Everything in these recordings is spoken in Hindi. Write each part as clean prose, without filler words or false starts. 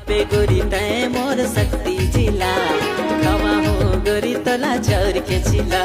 पे गोरी तय मोर शक्ति जिला खवा हो गोरी तोला चौर के चिला।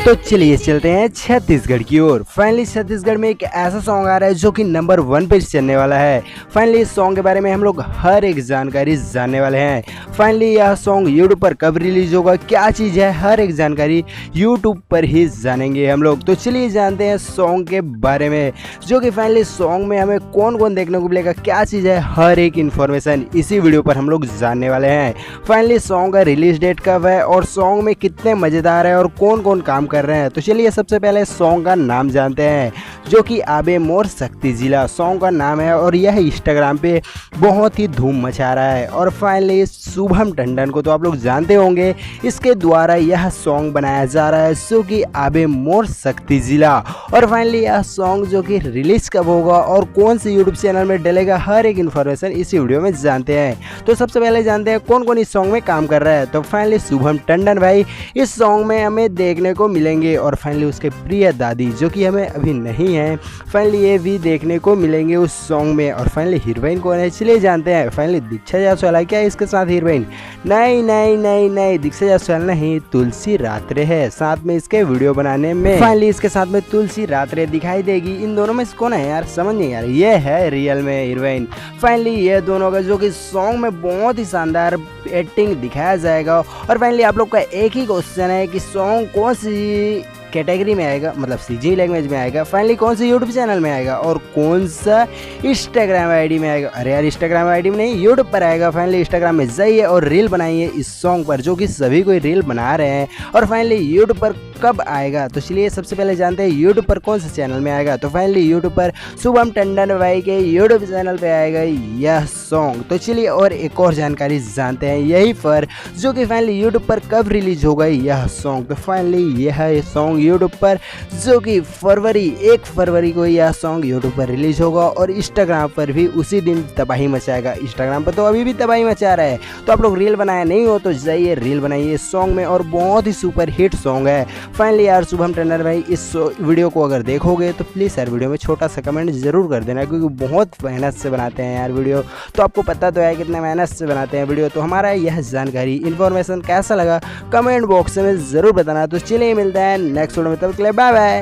तो चलिए चलते हैं छत्तीसगढ़ की ओर। फाइनली छत्तीसगढ़ में एक ऐसा सॉन्ग आ रहा है जो कि नंबर 1 पे चलने वाला है। फाइनली इस सॉन्ग के बारे में हम लोग हर एक जानकारी जानने वाले हैं। फाइनली यह सॉन्ग यूट्यूब पर कब रिलीज होगा, क्या चीज़ है, हर एक जानकारी यूट्यूब पर ही जानेंगे हम लोग। तो चलिए जानते हैं सॉन्ग के बारे में, जो कि फाइनली सॉन्ग में हमें कौन कौन देखने को मिलेगा, क्या चीज़ है, हर एक इन्फॉर्मेशन इसी वीडियो पर हम लोग जानने वाले हैं। फाइनली सॉन्ग का रिलीज डेट कब है और सॉन्ग में कितने मज़ेदार है और कौन कौन काम कर रहे हैं। तो चलिए सबसे पहले सॉन्ग का नाम जानते हैं, जो कि आबे मोर शक्ति जिला सॉन्ग का नाम है और यह इंस्टाग्राम पे बहुत ही धूम मचा रहा है। और फाइनली शुभम टंडन को तो आप लोग जानते होंगे, इसके द्वारा यह सॉन्ग बनाया जा रहा है, जो कि आबे मोर शक्ति जिला। और फाइनली यह सॉन्ग जो कि रिलीज कब होगा और कौन से यूट्यूब चैनल में डलेगा, हर एक इन्फॉर्मेशन इसी वीडियो में जानते हैं। तो सबसे पहले जानते हैं कौन कौन इस सॉन्ग में काम कर रहा है। तो फाइनली शुभम टंडन भाई इस सॉन्ग में हमें देखने को मिलेंगे और फाइनली उसके प्रिय दादी जो कि हमें अभी नहीं है, फाइनली ये भी देखने को मिलेंगे उस सॉन्ग में। और फाइनली हीरोइन कौन है, चलिए जानते हैं। फाइनली दीक्षा जायसवाल है क्या इसके साथ हीरोइन? नहीं नहीं नहीं नहीं, दीक्षा जायसवाल नहीं, तुलसी रात्रे है साथ में इसके वीडियो बनाने में। फाइनली इसके साथ में तुलसी रात्रे दिखाई देगी। इन दोनों में से कौन है यार, समझ नहीं यार, ये है रियल में हीरोइन। फाइनली ये दोनों का जो कि सॉन्ग में बहुत ही शानदार एक्टिंग दिखाया जाएगा। और फाइनली आप लोग का एक ही क्वेश्चन है कि सॉन्ग कौन सी कैटेगरी में आएगा, मतलब सीजी लैंग्वेज में आएगा, फाइनली कौन से यूट्यूब चैनल में आएगा और कौन सा इंस्टाग्राम आईडी में आएगा। अरे यार इंस्टाग्राम आईडी में नहीं, यूट्यूब पर आएगा। फाइनली इंस्टाग्राम में जाइए और रील बनाइए इस सॉन्ग पर, जो कि सभी कोई रील बना रहे हैं। और फाइनली यूट्यूब पर कब आएगा, तो चलिए सबसे पहले जानते हैं यूट्यूब पर कौन से चैनल में आएगा। तो फाइनली यूट्यूब पर शुभम टंडन भाई के यूट्यूब चैनल पे आएगा यह सॉन्ग। तो चलिए और एक और जानकारी जानते हैं यही पर, जो कि फाइनली यूट्यूब पर कब रिलीज होगा यह सॉन्ग। तो फाइनली यह सॉन्ग यूट्यूब पर, जो कि 1 फरवरी को यह सॉन्ग यूट्यूब पर रिलीज होगा और इंस्टाग्राम पर भी उसी दिन तबाही मचाएगा। इंस्टाग्राम पर तो अभी भी तबाही मचा रहा है, तो आप लोग रील बनाया नहीं हो तो जाइए रील बनाइए इस सॉन्ग में, और बहुत ही सुपर हिट सॉन्ग है। फाइनली यार शुभम टंडन भाई इस वीडियो को अगर देखोगे तो प्लीज़ यार वीडियो में छोटा सा कमेंट जरूर कर देना, क्योंकि बहुत मेहनत से बनाते हैं यार वीडियो, तो आपको पता तो है कितने मेहनत से बनाते हैं वीडियो। तो हमारा यह जानकारी इन्फॉर्मेशन कैसा लगा कमेंट बॉक्स में ज़रूर बताना। तो चलिए मिलता है नेक्स्ट वीडियो में, तब तक के लिए बाय बाय।